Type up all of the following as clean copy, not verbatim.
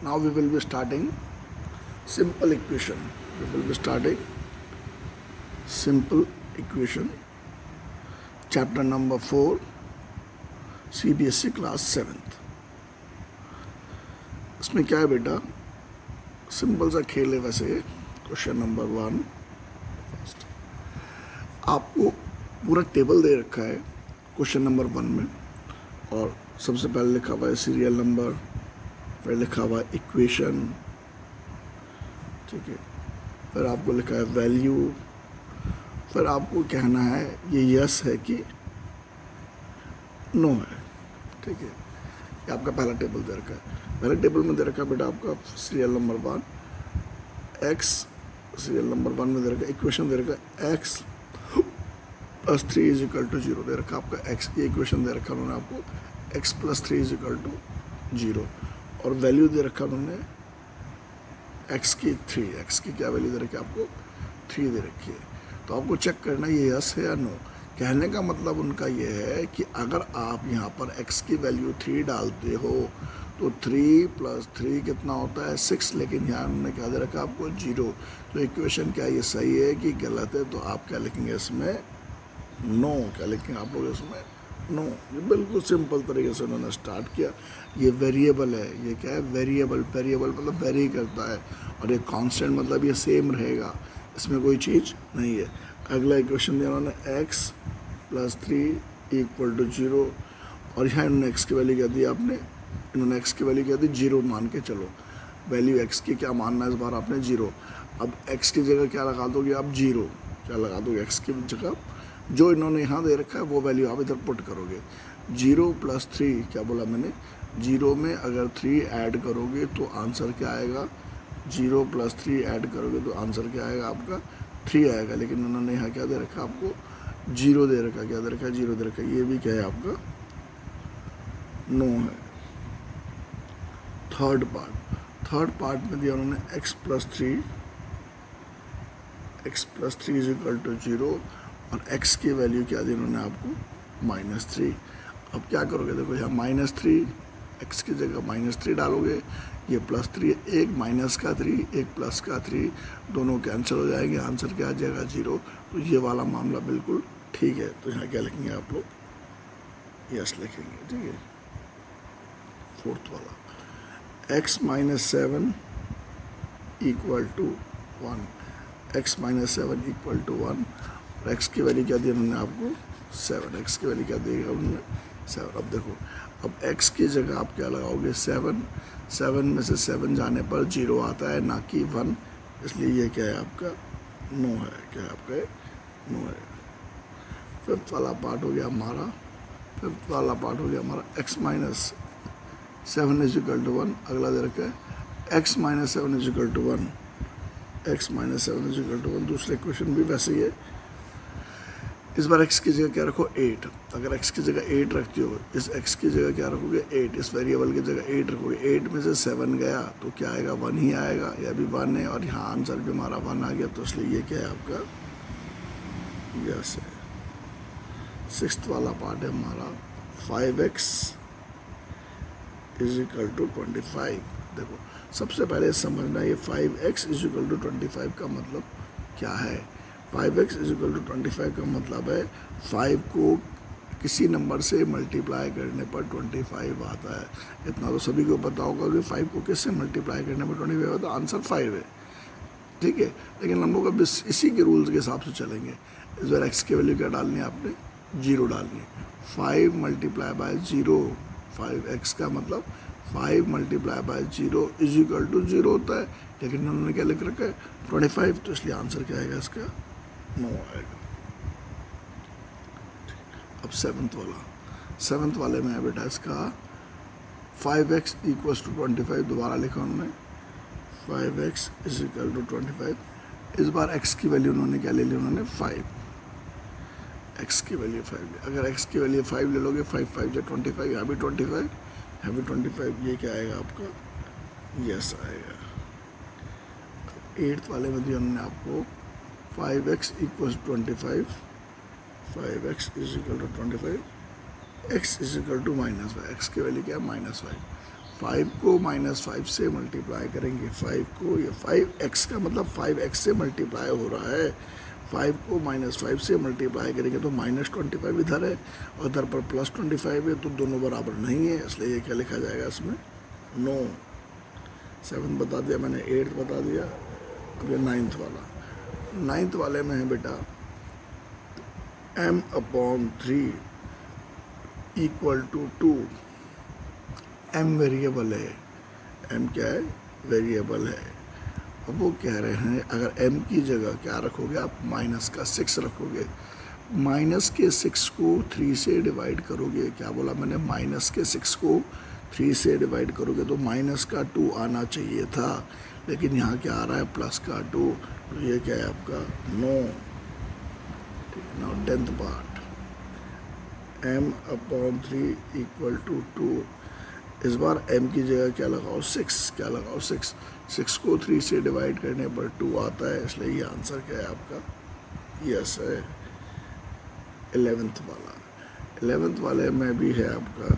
Now we will be starting simple equation. We will be starting simple equation, chapter number 4, CBSE class 7th. इसमें क्या है बेटा, simple सा खेल है वैसे. क्वेश्चन नंबर 1, आपको पूरा टेबल दे रखा है क्वेश्चन नंबर 1 में, और सबसे पहले लिखा हुआ है सीरियल नंबर, फिर लिखा हुआ है इक्वेशन, ठीक है, फिर आपको लिखा है वैल्यू, फिर आपको कहना है ये यस है कि नो है. ठीक है, ये आपका पहला टेबल दे रखा है. पहले टेबल में दे रखा है बेटा आपका serial number 1 x, serial number 1 में दे रखा है इक्वेशन दे रखा है x plus 3 is equal to 0 दे रखा है आपका एक्स. ये इक्वेशन दे रखा है उन्होंने आपको x plus 3 is equal to 0, और वैल्यू दे रखा उन्होंने एक्स की 3. एक्स की क्या वैल्यू दे रखी है आपको 3 दे रखी है. तो आपको चेक करना ये यस है या नो. कहने का मतलब उनका ये है कि अगर आप यहाँ पर x की वैल्यू 3 डालते हो तो 3 प्लस 3 कितना होता है 6, लेकिन यहाँ उन्होंने क्या दे रखा आपको 0. तो इक्वेशन क्या ये सही है कि गलत है, तो आप क्या लिखेंगे इसमें नो. क्या लिखेंगे आप लोग इसमें नो. ये बिल्कुल सिंपल तरीके से उन्होंने स्टार्ट किया. ये वेरिएबल है, ये क्या है वेरिएबल. वेरिएबल मतलब वेरी करता है, और ये कांस्टेंट मतलब ये सेम रहेगा, इसमें कोई चीज़ नहीं है. अगला इक्वेशन दिया उन्होंने x प्लस 3 इक्वल टू 0, और यहाँ इन्होंने x की वैल्यू क्या दी आपने, इन्होंने x की वैल्यू क्या दी 0 मान के चलो. वैल्यू x की क्या मानना है इस बार आपने 0. अब x की जगह क्या लगा दोगे आप 0. क्या लगा दोगे x की जगह जो इन्होंने यहाँ दे रखा है वो वैल्यू आप इधर पुट करोगे. 0 प्लस 3 क्या बोला मैंने, 0 में अगर 3 ऐड करोगे तो आंसर क्या आएगा, 0 प्लस 3 ऐड करोगे तो आंसर क्या आएगा आपका 3 आएगा. लेकिन उन्होंने यहाँ क्या दे रखा आपको 0 दे रखा. क्या दे रखा है 0 दे रखा. ये भी क्या है आपका नो है. थर्ड पार्ट में दिया उन्होंने x plus 3 is equal to 0, और x की वैल्यू क्या दी उन्होंने आपको -3. अब क्या करोगे, देखो यहाँ -3, x की जगह -3 डालोगे, ये +3, एक माइनस का 3 एक प्लस का 3, दोनों कैंसिल हो जाएंगे, आंसर क्या आ जाएगा 0. तो ये वाला मामला बिल्कुल ठीक है. तो यहाँ क्या लिखेंगे आप लोग, यस लिखेंगे. ठीक है. फोर्थ वाला x minus 7 equal to 1, x minus 7 equal to 1, और x की वैल्यू क्या दी उन्होंने आपको 7. x की वैल्यू क्या देगा उन्होंने 7. अब देखो, अब x की जगह आप क्या लगाओगे 7 में से 7 जाने पर 0 आता है ना कि 1, इसलिए ये क्या है आपका नो है. क्या है आपका नो है. फिफ्थ वाला पार्ट हो गया हमारा x minus 7 is equal to 1. अगला दे रखा है x minus 7 is equal to 1. x minus 7 is equal to 1. दूसरे क्वेश्चन भी वैसे ही है. इस बार x की जगह क्या रखो 8. अगर x की जगह 8 रखती हो, इस x की जगह क्या रखोगे 8, इस वेरिएबल की जगह 8 रखोगे. 8 में से 7 गया तो क्या आएगा 1 ही आएगा. यह भी 1 है, और यहाँ आंसर भी हमारा 1 आ गया, तो इसलिए ये क्या है आपका यस है. सिक्स्थ वाला पार्ट है हमारा 5x इज इक्वल टू 25. देखो, सबसे पहले समझना ये 5x इज इक्वल टू 25 का मतलब क्या है. 5x इज इक्वल टू 25 का मतलब है 5 को किसी नंबर से मल्टीप्लाई करने पर 25 आता है. इतना तो सभी को पता होगा कि 5 को किससे मल्टीप्लाई करने पर 25 आता है, आंसर 5 है. ठीक है, लेकिन हम लोग अब इसी के रूल्स के हिसाब से चलेंगे. इस बार x की वैल्यू क्या डालनी है आपने 0 डालनी है. 5 मल्टीप्लाई बाय 0, 5x का मतलब 5 multiply by 0 is equal to 0 होता है, लेकिन उन्होंने क्या लिख रखा है 25, तो इसलिए आंसर क्या आएगा इसका नो आएगा. अब सेवन्थ वाले में है बेटा इसका 5x इक्वल्स टू 25. दोबारा लिखा उन्होंने 5x इज इक्वल टू 25. इस बार x की वैल्यू उन्होंने क्या ले ली, उन्होंने 5. x की वैल्यू 5 ले. अगर x की वैल्यू 5 ले लोगे, 5 5 या 25, यहाँ भी 25, यहाँ भी 25, ये क्या आएगा आपका यस आएगा. 8th वाले में दिया उन्होंने आपको 5x equals 25, 5x is equal to 25, x is equal to -5. x की वैल्यू क्या है -5. 5 को -5 से मल्टीप्लाई करेंगे, 5 को, ये 5x का मतलब 5x से मल्टीप्लाई हो रहा है। 5 को -5 से मल्टीप्लाई करेंगे तो -25 इधर है और इधर पर +25 है, तो दोनों बराबर नहीं है, इसलिए ये क्या लिखा जाएगा इसमें, नो। 7 बता दिया मैंने, 8 बता दिया, अब ये 9th वाला। 9th वाले में है बेटा m/3 = 2। m वेरिएबल है, m क्या है, वेरिएबल है। अब वो कह रहे हैं अगर m की जगह क्या रखोगे आप, -6 रखोगे, -6 को 3 से डिवाइड करोगे, क्या बोला मैंने, -6 को 3 से डिवाइड करोगे तो -2 आना चाहिए था, लेकिन यहाँ क्या आ रहा है, +2, तो ये क्या है आपका, no. Now 10th part, m/3 = 2। इस बार m की जगह क्या लगाओ, 6, क्या लगाओ, 6 को 3 से डिवाइड करने पर 2 आता है, इसलिए ये आंसर क्या है आपका, यस है। 11th वाला, 11th वाले में भी है आपका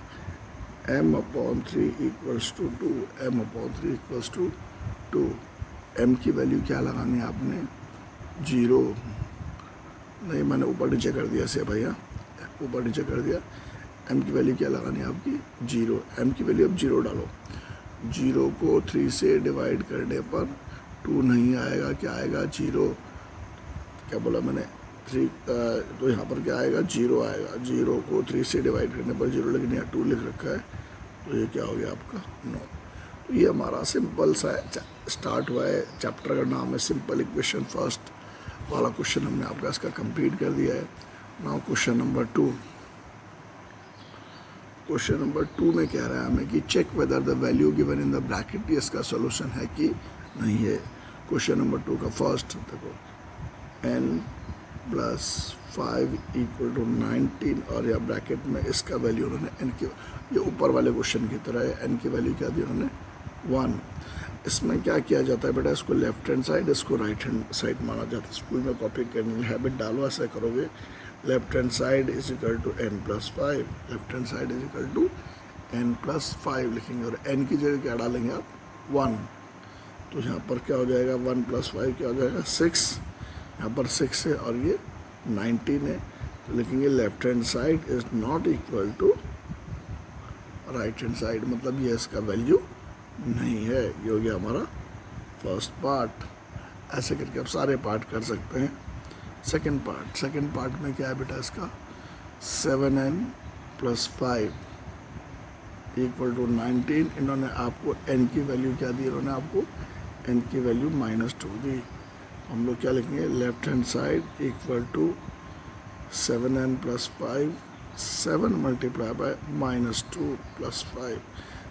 m/3 = 2, m/3 = 2। m की वैल्यू क्या लगानी है आपने, 0, नहीं मैंने ऊपर नीचे कर दिया से भैया, ऊपर नीचे कर दिया। m की वैल्यू क्या लगानी है आपकी, 0। m की वैल्यू अब 0 डालो, 0 को 3 से डिवाइड करने पर 2 नहीं आएगा, क्या आएगा, 0। क्या बोला मैंने, 3, तो यहाँ पर क्या आएगा, 0 आएगा। 0 को 3 से डिवाइड करने पर 0, लेकिन यहाँ 2 लिख रखा है, तो ये क्या हो गया आपका, नो। तो ये हमारा सिंपल सा स्टार्ट हुआ है, चैप्टर का नाम है सिंपल इक्वेशन। फर्स्ट वाला क्वेश्चन हमने आपका इसका कंप्लीट कर दिया है। Now question number 2। Question number 2 में कह रहा है हमें कि check whether the value given in the bracket इसका सोल्यूशन है कि नहीं है। क्वेश्चन नंबर 2 का फर्स्ट देखो, n+5 = 19, और या ब्रैकेट में इसका वैल्यू उन्होंने n की, ये ऊपर वाले क्वेश्चन की तरह है, n की वैल्यू क्या दी उन्होंने, 1। इसमें क्या किया जाता है बेटा, इसको लेफ्ट हैंड साइड, इसको राइट हैंड साइड माना जाता है। स्कूल में कॉपी करने हैबिट डालो, ऐसा करोगे, left hand side = n+5, left hand side = n+5 लिखेंगे, और n की जगह क्या डालेंगे आप, 1। तो यहाँ पर क्या हो जाएगा, 1 + 5 क्या हो जाएगा, 6। यहाँ पर 6 है और ये 19 है, तो लिखेंगे left hand side is not equal to right hand side, मतलब ये इसका वैल्यू नहीं है। ये हो गया हमारा फर्स्ट पार्ट। ऐसे करके आप सारे पार्ट कर सकते हैं। सेकंड पार्ट में क्या है बेटा, इसका 7n + 5 = 19। इन्होंने आपको n की वैल्यू क्या दी, इन्होंने आपको n की वैल्यू -2 दी। हम लोग क्या लिखेंगे, left hand side = 7n + 5, 7 × -2 + 5,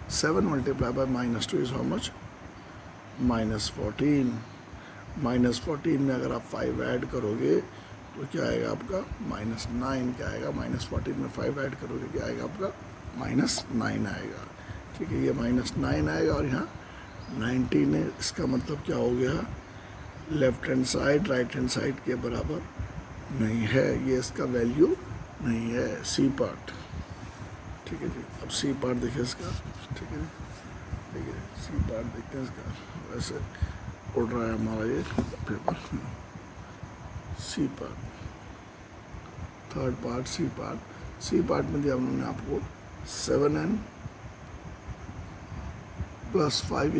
7 × -2 is how much, -14। -14 में अगर आप 5 ऐड करोगे तो क्या आएगा आपका, -9। क्या आएगा, -14 में 5 ऐड करोगे क्या आएगा आपका, -9 आएगा। ठीक है, ये -9 आएगा और यहाँ 19 है। इसका मतलब क्या हो गया, left hand side right hand side के बराबर नहीं है, ये इसका वैल्यू नहीं है। सी पार्ट, ठीक है जी। अब सी पार्ट देखिए इसका, ठीक है, ठीक है, सी पार्ट देखते हैं इसका। वैसे उड़ रहा है हमारा ये paper. C part, third part, C part में दिया उन्होंने आपको 7n + 5 =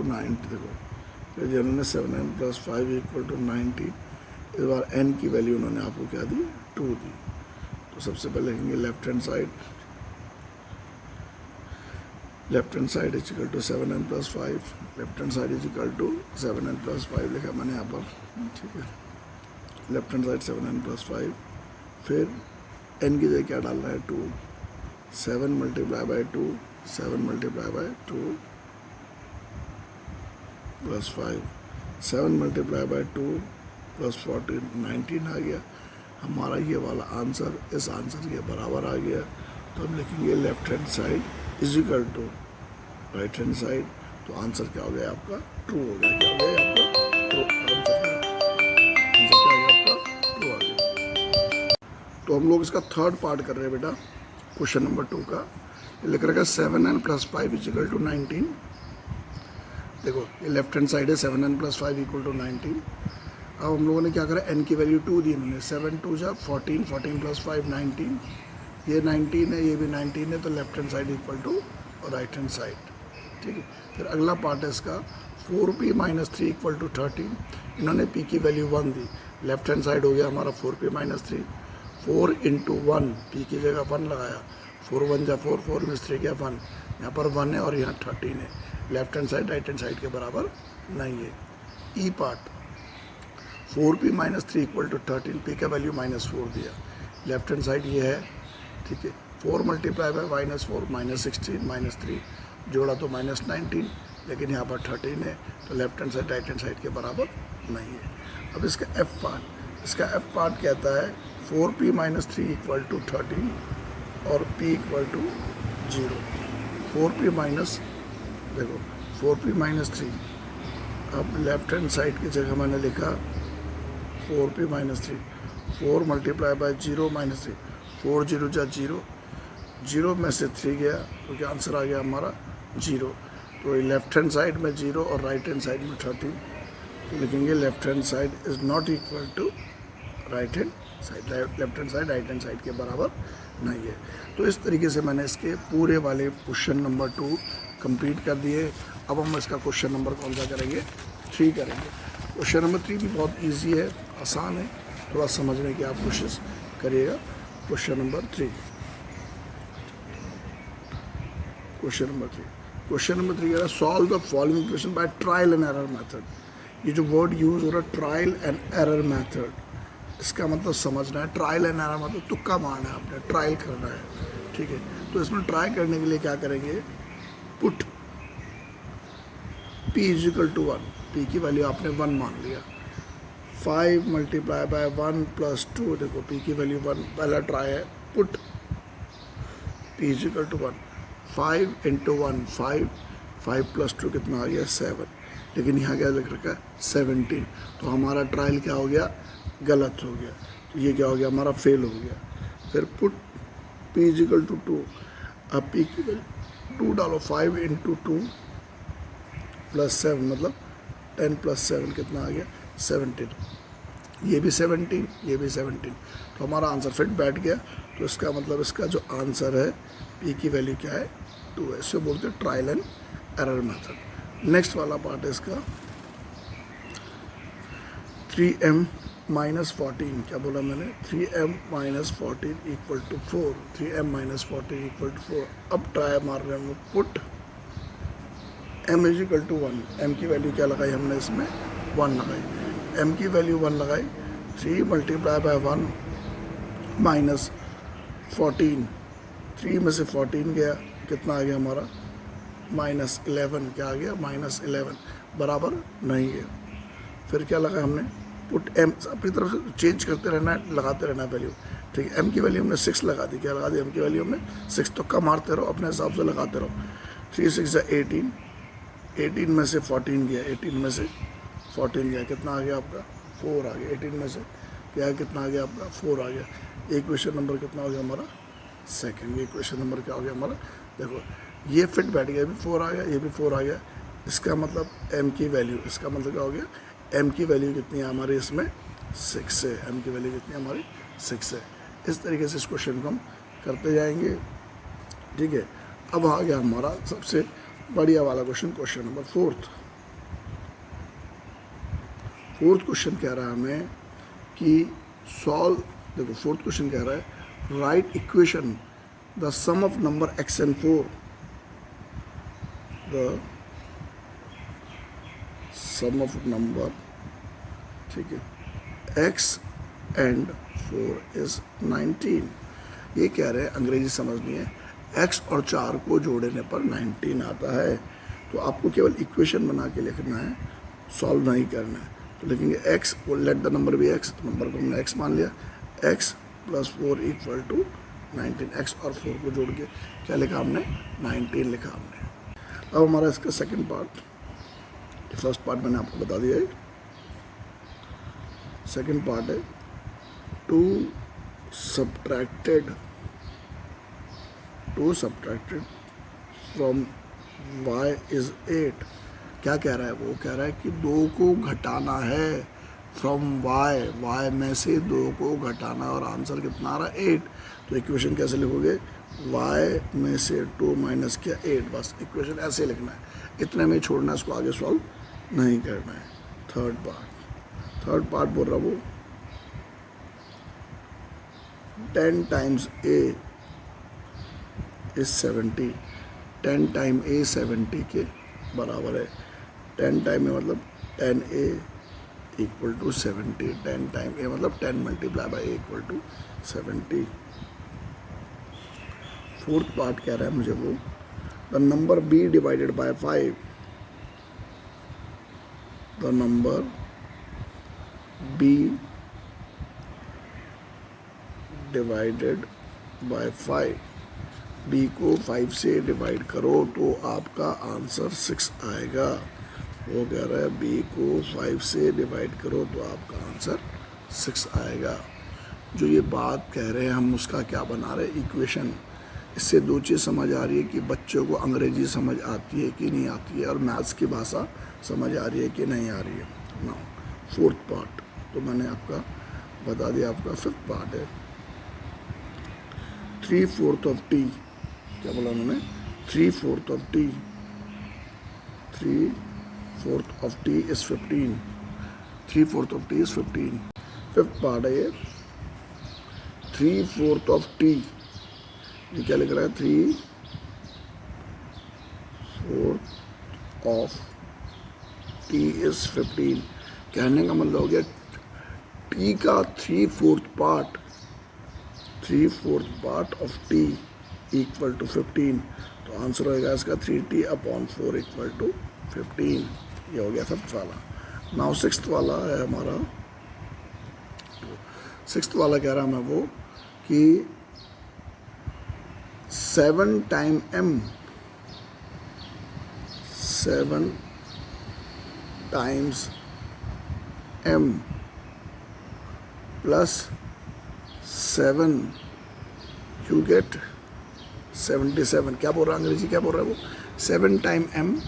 90। देखो फिर जिन्होंने 7n + 5 = 90, इस बार n की वैल्यू उन्होंने आपको क्या दी, 2 दी। तो सबसे पहले लिखेंगे left hand side = 7n + 5, left hand side = 7n + 5 लिखा मैंने यहाँ पर, ठीक है। लेफ्ट हैंड साइड 7n + 5, फिर n की जगह क्या डालना है, 2। 7 × 2, 7 × 2 + 5, 7 × 2 + 14, 19 आ गया हमारा। ये वाला आंसर इस आंसर के बराबर आ गया। तो हम लिखेंगे left hand side = right hand side. तो आंसर क्या हो गया आपका, ट्रू हो गया। क्या हो गया आपका, ट्रू। आंसर क्या आ गया आपका, ट्रू आ गया। तो हम लोग इसका थर्ड पार्ट कर रहे हैं बेटा, क्वेश्चन नंबर 2 का। लिख रखा 7n + 5 = 19। देखो ये लेफ्ट हैंड साइड है, 7n + 5 = 19। अब हम लोगों ने क्या करा, n की वैल्यू 2 दी इन्होंने, 7 2 जा 14, 14 + 5 19, ये 19 है, ये भी 19 है, तो left hand side equal to right hand side. ठीक है, फिर अगला पार्ट है इसका 4p - 3 = 13। इन्होंने p की वैल्यू 1 दी, लेफ्ट हैंड साइड हो गया हमारा 4p - 3, 4 × 1, p की जगह 1 लगाया, 4 1 जा 4, 4 में 3 गया 1, यहाँ पर 1 है और यहाँ 13 है, left hand side right hand side के बराबर नहीं है। ई पार्ट 4p - 3 = 13, p का वैल्यू -4 दिया, लेफ्ट हैंड साइड ये है। ठीक है, 4 × -4 -16 -3, जोड़ा तो -19, लेकिन यहाँ पर 13 है, तो left hand side right hand side के बराबर नहीं है। अब इसका एफ पार्ट कहता है 4p - 3 = 13 और p = 0। 4p माइनस, देखो 4p - 3, अब लेफ्ट हैंड साइड की जगह मैंने लिखा 4p - 3, 4 × 0 - 3, 4 0 जा 0, 0 में से 3 गया, क्योंकि आंसर आ गया हमारा 0। तो लेफ्ट हैंड साइड में 0 और राइट हैंड साइड में 13, तो लिखेंगे left hand side is not equal to right hand side, left hand side right hand side के बराबर नहीं है। तो इस तरीके से मैंने इसके पूरे वाले क्वेश्चन नंबर 2 कंप्लीट कर दिए। अब हम इसका क्वेश्चन नंबर कौन सा करेंगे, 3 करेंगे। क्वेश्चन नंबर 3 भी बहुत ईजी है, आसान है, थोड़ा समझने की आप कोशिश करिएगा। क्वेश्चन नंबर 3, क्वेश्चन नंबर 3 कह रहा है solve the following equation by trial and error method. ये जो वर्ड यूज हो रहा है ट्रायल एंड एरर मेथड, इसका मतलब समझना है। ट्रायल एंड एरर मतलब तुक्का मारना है, आपने ट्रायल करना है। ठीक है, तो इसमें ट्राई करने के लिए क्या करेंगे, पुट p = 1, p की वैल्यू आपने 1 मान लिया, 5 × 1 + 2, देखो p की वैल्यू 1, पहला ट्राई है, पुट p = 1, 5 × 1 5, 5 + 2 कितना आ गया 7, लेकिन यहाँ क्या लिख रखा है 17, तो हमारा ट्रायल क्या हो गया, गलत हो गया, तो ये क्या हो गया हमारा फेल हो गया। फिर पुट p = 2, अब p की वैल्यू 2 डालो, 5 × 2 + 7 मतलब 10 + 7 कितना आ गया 17, ये भी 17, ये भी 17, तो हमारा आंसर फिट बैठ गया। तो इसका मतलब इसका जो आंसर है p की वैल्यू क्या है 2 है। इससे बोलते हैं trial and error method. Next वाला पार्ट है इसका 3m - 14, क्या बोला मैंने, 3m - 14 = 4, 3m - 14 = 4। अब ट्राई मार रहे हैं, पुट m = 1, m की वैल्यू क्या लगाई हमने इसमें 1 लगाई, m की वैल्यू 1 लगाई, 3 × 1 - 14, 3 में से 14 गया, कितना आ गया हमारा -11, क्या आ गया -11, बराबर नहीं है। फिर क्या लगा हमने, पुट m, अपनी तरफ से चेंज करते रहना है, लगाते रहना है वैल्यू। ठीक है, m की वैल्यू हमने 6 लगा दी, क्या लगा दी m की वैल्यू हमने 6, तो कम मारते रहो, अपने हिसाब से लगाते रहो। 3 6 जा 18, 18 में से 14 गया, 18 में से 14 गया, कितना आ गया आपका 4 आ गया, 18 में से क्या कितना आ गया आपका 4 आ गया। ये क्वेश्चन नंबर कितना हो गया हमारा सेकंड। ये क्वेश्चन नंबर क्या हो गया हमारा, देखो ये फिट बैठ गया, ये भी 4 आ गया, ये भी 4 आ गया। इसका मतलब m की वैल्यू, इसका मतलब क्या हो गया, m की वैल्यू कितनी है हमारे इसमें 6 है, m की वैल्यू कितनी है हमारी 6 है। इस तरीके से इस क्वेश्चन को हम करते जाएंगे। ठीक है, अब आ गया हमारा सबसे बढ़िया वाला question, question number 4। Fourth question कह रहा है हमें कि सॉल्व, देखो फोर्थ क्वेश्चन कह रहा है write equation the sum of number x and 4, the sum of number, ठीक है, x and 4 is 19। ये कह रहे हैं, अंग्रेजी समझनी है, x और 4 को जोड़ने पर 19 आता है। तो आपको केवल इक्वेशन बना के लिखना है, सॉल्व नहीं करना है। तो लिखेंगे x, लेट द नंबर भी x, नंबर को हमने x मान लिया, x + 4 = 19, x और 4 को जोड़ के क्या लिखा हमने 19 लिखा हमने। अब हमारा इसका सेकंड पार्ट, फर्स्ट पार्ट मैंने आपको बता दिया है, सेकंड पार्ट है 2 subtracted 2 subtracted from y is 8। क्या कह रहा है? वो कह रहा है कि 2 को घटाना है फ्रॉम y में से 2 को घटाना, और आंसर कितना आ रहा है? 8। तो इक्वेशन कैसे लिखोगे? y में से 2 माइनस किया 8, बस इक्वेशन ऐसे लिखना है, इतने में ही छोड़ना है, इसको आगे सॉल्व नहीं करना है। थर्ड पार्ट बोल रहा वो 10 times a is 70। 10 time a 70 के बराबर है। 10 टाइम a मतलब 10a equal to 70। 10 time a मतलब 10 multiply by a equal to 70। Fourth part कह रहा है मुझे वो, the number b divided by 5, the number b divided by 5, b को 5 से डिवाइड करो तो आपका आंसर 6 आएगा। वो कह रहा है b को 5 से डिवाइड करो तो आपका आंसर 6 आएगा। जो ये बात कह रहे हैं हम उसका क्या बना रहे हैं? इक्वेशन। इससे दो चीज़ समझ आ रही है कि बच्चों को अंग्रेजी समझ आती है कि नहीं आती है, और मैथ्स की भाषा समझ आ रही है कि नहीं आ रही है। नाउ फोर्थ पार्ट तो मैंने आपका बता दिया। आपका फिफ्थ पार्ट है 3/4 ऑफ t। क्या बोला उन्होंने? 3/4 of t। 3/4 of t is 15। 3/4 of t is 15। Fifth part है ये 3/4 ऑफ t। ये क्या लिख रहा है? 3/4 ऑफ t इज 15। कहने का मतलब हो गया t का 3/4 part, 3/4 part of t equal to 15। तो आंसर होएगा इसका 3t/4 इक्वल टू 15। ये हो गया फिफ्थ वाला। नाउ सिक्स्थ वाला है हमारा। सिक्स्थ वाला कह रहा मैं वो कि 7 time m, 7 times m plus 7 you get 77। क्या बोल रहा है? अंग्रेजी क्या बोल रहा है वो? 7 time m,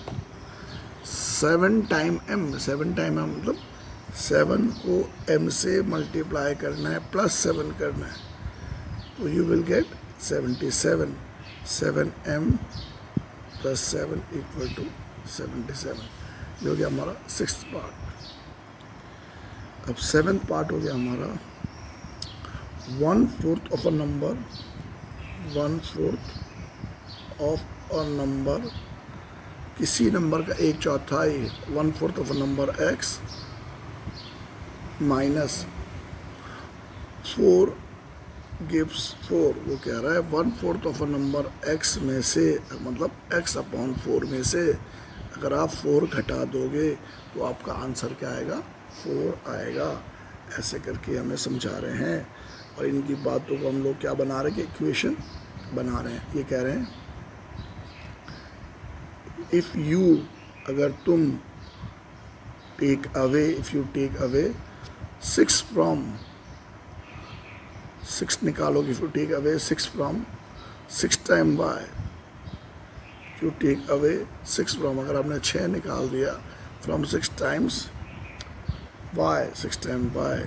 7 time m, 7 time m मतलब 7 को m से मल्टीप्लाई करना है प्लस 7 करना है, तो you will get 77। 7m plus 7 equal to 77। ये हो गया हमारा सिक्स्थ पार्ट। अब सेवेंथ पार्ट हो गया हमारा 1/4 of a number, 1/4 of a number, किसी नंबर का 1/4, 1/4 of a number x minus 4 gives 4। वो कह रहा है 1/4 ऑफ अ नंबर x में से, मतलब x/4 में से अगर आप 4 घटा दोगे तो आपका आंसर क्या आएगा? 4 आएगा। ऐसे करके हमें समझा रहे हैं, और इनकी बातों को हम लोग क्या बना रहे हैं? कि इक्वेशन बना रहे हैं। ये कह रहे हैं इफ़ यू, अगर तुम टेक अवे 6 फ्रॉम 6 निकालोगे, if you take away 6 from 6 time y, you take away 6 from, अगर आपने 6 निकाल दिया from 6 times y, 6 time y,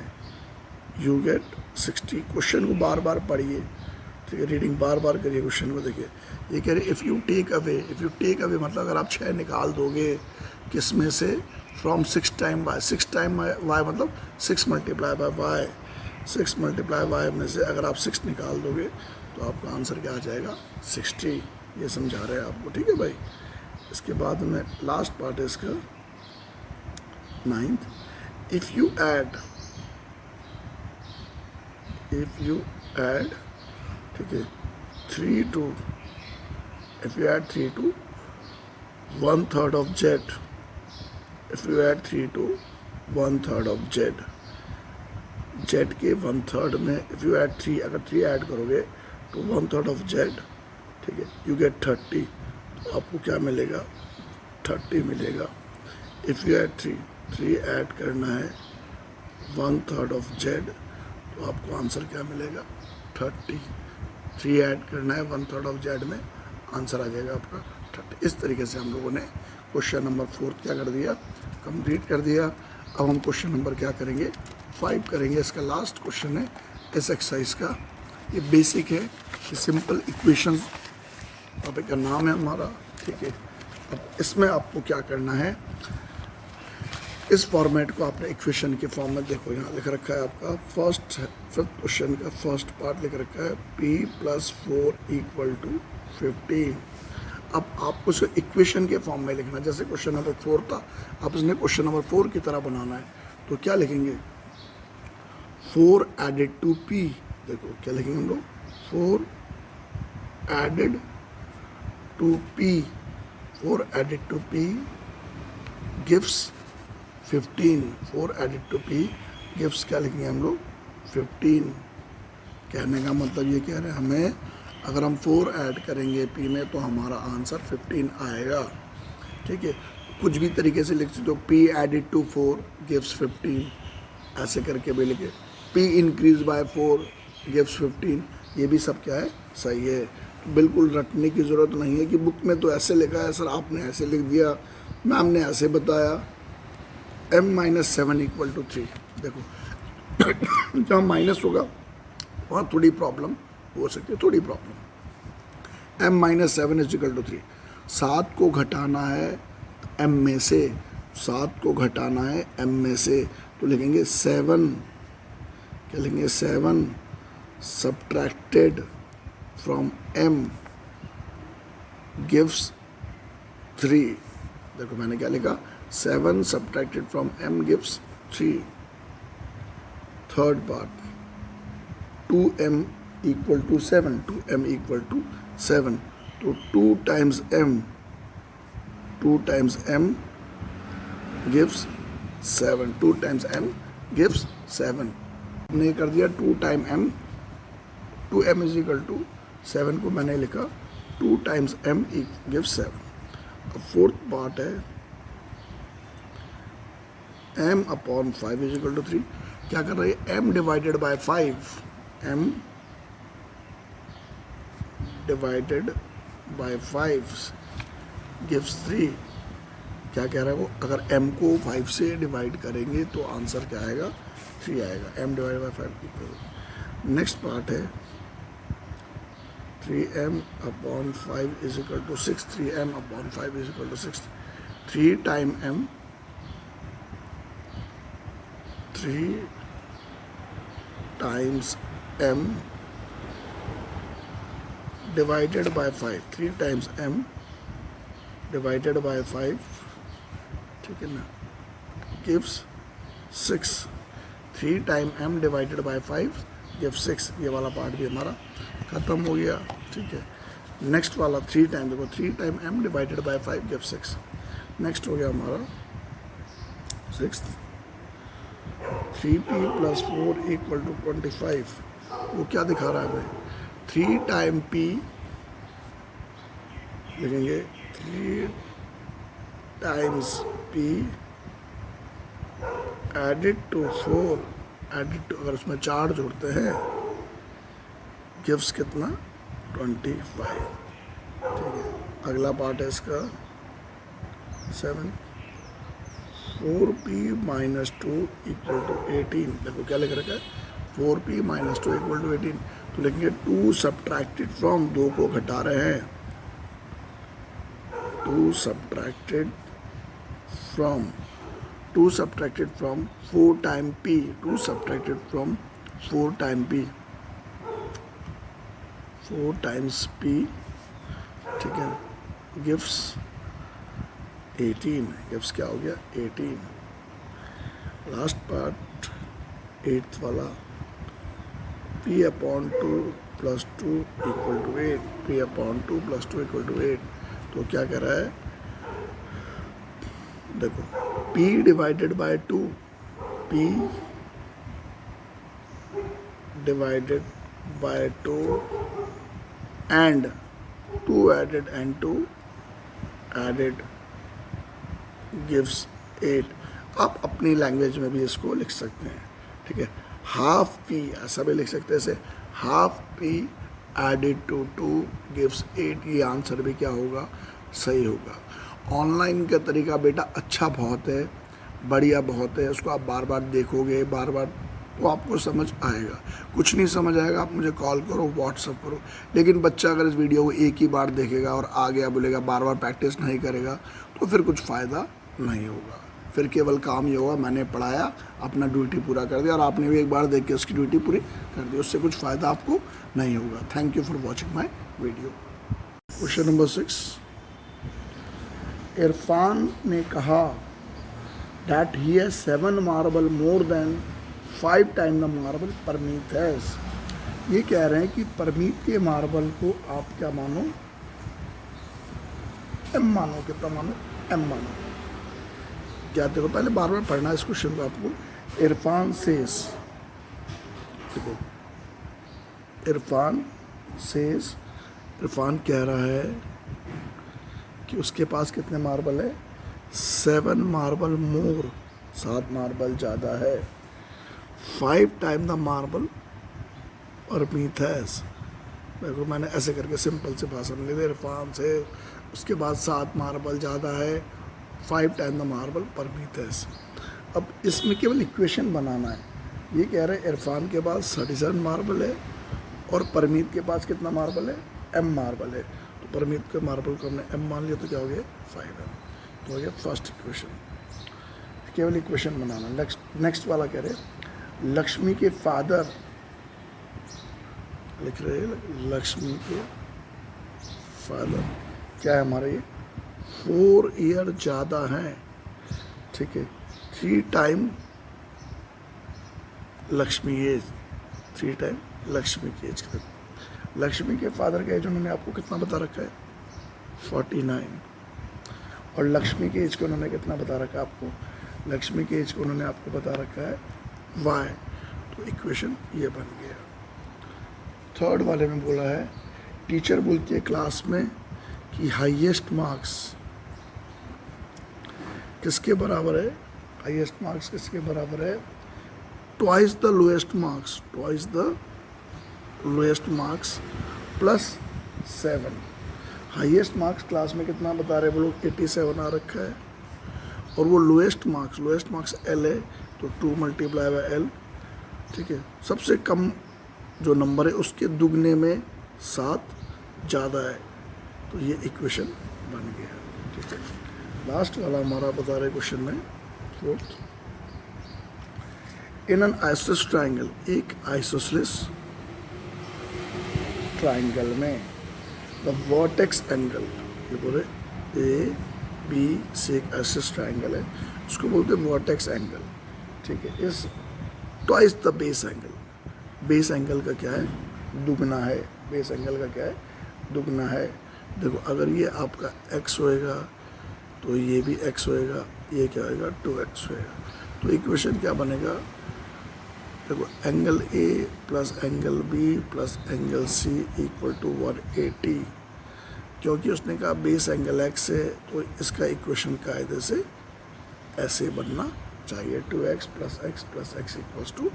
you get 60। Question को बार बार पढ़िए, ठीक है? रीडिंग बार बार करिए, क्वेश्चन को देखिए। ये कह रहे इफ़ यू टेक अवे मतलब अगर आप 6 निकाल दोगे किस में से? From 6 time y, 6 time y मतलब 6 multiply by y, 6 multiply y में से अगर आप 6 निकाल दोगे तो आपका आंसर क्या आ जाएगा? 60। ये समझा रहे हैं आपको, ठीक है भाई? इसके बाद में लास्ट पार्ट है इसका 9th। इफ़ यू ऐड, ठीक है, 3 to, if you add 3 to 1/3 of z, if you add 3 to 1/3 of z, z के 1/3 में if you add 3, अगर 3 ऐड करोगे तो 1/3 of z, ठीक है, you get 30। तो आपको क्या मिलेगा? 30 मिलेगा। if you add 3 ऐड करना है 1/3 of z, तो आपको आंसर क्या मिलेगा? 30। 3 ऐड करना है 1/3 ऑफ जेड में, आंसर आ जाएगा आपका 30। इस तरीके से हम लोगों ने क्वेश्चन नंबर 4 क्या कर दिया, कंप्लीट कर दिया। अब हम क्वेश्चन नंबर क्या करेंगे 5 करेंगे। इसका लास्ट क्वेश्चन है इस एक्सरसाइज का। ये बेसिक है, ये सिंपल इक्वेशंस टॉपिक का नाम है हमारा, ठीक है। अब इसमें आपको क्या करना है, इस फॉर्मेट को आपने इक्वेशन के फॉर्म में, देखो यहाँ लिख रखा है आपका फिफ्थ क्वेश्चन का फर्स्ट पार्ट लिख रखा है p + 4 = 15। अब आपको उसको इक्वेशन के फॉर्म में लिखना, जैसे क्वेश्चन नंबर 4 था, आप इसने क्वेश्चन नंबर 4 की तरह बनाना है। तो क्या लिखेंगे 4 एडेड टू p, देखो क्या लिखेंगे हम लोग 4 added to p, 4 added to p gives 15। 4 added to p gives क्या लिखेंगे हम लोग 15। कहने का मतलब ये कह रहे हैं हमें अगर हम 4 ऐड करेंगे p में तो हमारा आंसर 15 आएगा, ठीक है। कुछ भी तरीके से लिख सकते हो, p एडेड टू 4 गिव्स 15, ऐसे करके भी लिखे, p इंक्रीज बाय 4 गिव्स 15, ये भी सब क्या है सही है। तो बिल्कुल रटने की ज़रूरत नहीं है कि बुक में तो ऐसे लिखा है सर, आपने ऐसे लिख दिया, मैम ने ऐसे बताया। m-7 = 3, देखो जहाँ माइनस होगा वहाँ थोड़ी प्रॉब्लम हो सकती है, थोड़ी प्रॉब्लम। m-7 = 3, 7 को घटाना है m में से, 7 को घटाना है m में से, तो लिखेंगे 7, क्या लिखेंगे 7 सब्ट्रैक्टेड फ्रॉम m गिव्स 3। देखो मैंने क्या लिखा 7 subtracted from m gives 3। Third part 2m = 7, 2m = 7, तो 2 times m gives 7, 2 times m gives 7। हमने ये कर दिया 2 times m, 2m = 7 को मैंने लिखा 2 times m गिव्स 7। अब फोर्थ पार्ट है m/5 = 3, क्या कर रही है m divided by 5, m divided by 5 gives 3। क्या कह रहा है वो, अगर m को 5 से डिवाइड करेंगे तो आंसर क्या आएगा 3 आएगा, m divided by 5 equal. Next part है 3m/5 = 6, 3m/5 = 6, 3 times m, 3 times m divided by 5, 3 times m divided by 5, ठीक है ना, gives 6। 3 times m divided by 5 gives 6। ये वाला पार्ट भी हमारा ख़त्म हो गया, ठीक है। नेक्स्ट वाला 3 टाइम, देखो 3 times m divided by 5 gives 6। Next हो गया हमारा 6, 3p + 4 = 25। वो क्या दिखा रहा है हमें 3 times p, लिखेंगे 3 times p added to 4, added to, अगर उसमें 4 जोड़ते हैं गिव्स कितना 25, ठीक है। अगला पार्ट है इसका 7, 4p - 2 = 18। देखो क्या लिख रखा है 4p - 2 = 18, तो लिखेंगे 2 सब्ट्रैक्टेड फ्रॉम, 2 को घटा रहे हैं, 2 subtracted from 4 times p, 2 subtracted from 4 times p, 4 times p, ठीक है, गिव्स 18। गिव्स क्या हो गया 18। लास्ट पार्ट 8th वाला p/2 + 2 = 8, p/2 + 2 = 8। तो क्या कह रहा है, देखो p divided by 2, p divided by 2 and 2 added and 2 added gives 8। आप अपनी लैंग्वेज में भी इसको लिख सकते हैं, ठीक है। हाफ p ऐसा भी लिख सकते हैं, ऐसे half p added to 2 gives 8, ये आंसर भी क्या होगा, सही होगा। ऑनलाइन का तरीका बेटा अच्छा बहुत है, बढ़िया बहुत है, उसको आप बार बार देखोगे बार बार तो आपको समझ आएगा। कुछ नहीं समझ आएगा आप मुझे कॉल करो, व्हाट्सअप करो। लेकिन बच्चा अगर इस वीडियो को एक ही बार देखेगा और आ गया बोलेगा, बार बार प्रैक्टिस नहीं करेगा, तो फिर कुछ फ़ायदा नहीं होगा। फिर केवल काम ये होगा मैंने पढ़ाया, अपना ड्यूटी पूरा कर दिया और आपने भी एक बार देख के उसकी ड्यूटी पूरी कर दी, उससे कुछ फ़ायदा आपको नहीं होगा। Thank you for watching my video. Question number 6, Irfan ने कहा that he has 7 marble more than 5 times the marble Parmeet has। ये कह रहे हैं कि परमीत के मार्बल को आप क्या मानो, m मानो। कितना मानो, m मानो। क्या देखो, पहले बार बार पढ़ना है इस क्वेश्चन को आपको। इरफान सेज, देखो इरफान सेज, इरफान कह रहा है कि उसके पास कितने मार्बल है, 7 मार्बल मोर, 7 मार्बल ज़्यादा है। 5 time the marble Parmeet has. देखो मैंने ऐसे करके सिंपल से भाषा में ले लिया, इरफान से उसके बाद 7 मार्बल ज़्यादा है, 5 time the marble Parmeet has. अब इसमें केवल इक्वेशन बनाना है। ये कह रहे हैं इरफान के पास 37 मार्बल है और परमीत के पास कितना मार्बल है, m मार्बल है। तो परमीत के मार्बल को हमने m मान लिया तो क्या हो गया, 5 m। तो हो गया फर्स्ट इक्वेशन। केवल इक्वेशन बनाना। नेक्स्ट वाला कह रहे लक्ष्मी के फादर, लिख रहे हैं लक्ष्मी के फादर क्या है हमारे, ये 4 ईयर ज़्यादा हैं, ठीक है। 3 time Lakshmi age, 3 time Lakshmi की एज। लक्ष्मी के फादर का एज उन्होंने आपको कितना बता रखा है, 49। और लक्ष्मी के एज को उन्होंने कितना बता रखा है आपको, लक्ष्मी के एज को उन्होंने आपको बता रखा है y। तो इक्वेशन ये बन गया। थर्ड वाले में बोला है टीचर बोलती है क्लास में कि हाईएस्ट मार्क्स किसके बराबर है, हाईएस्ट मार्क्स किसके बराबर है, twice the lowest marks, twice the lowest marks plus 7। Highest marks class में कितना बता रहे हैं वो लोग, 87 आ रखा है। और वो लोएस्ट मार्क्स L है, तो 2 मल्टीप्लाई बाय L, ठीक है। सबसे कम जो नंबर है उसके दुगने में 7 ज़्यादा है, तो ये इक्वेशन बन गया, ठीक है। लास्ट वाला हमारा बता रहे क्वेश्चन में, fourth, in an isosceles triangle, एक आइसोसेलेस ट्राइंगल में द वर्टेक्स एंगल, ये बोले ABC एक आइसोसेलेस ट्राइंगल है, उसको बोलते हैं वर्टेक्स एंगल, ठीक है। इस twice the base angle, base angle का क्या है, दुगना है। बेस एंगल का क्या है, दुगना है। देखो अगर ये आपका x होएगा तो ये भी x होएगा, ये क्या होएगा, 2x होएगा। तो इक्वेशन क्या बनेगा, देखो angle A plus angle B plus angle C equal to 180। क्योंकि उसने कहा बेस एंगल x है, तो इसका इक्वेशन कायदे से ऐसे बनना चाहिए, 2x plus x equals to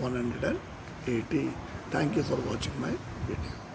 180। Thank you for watching my video.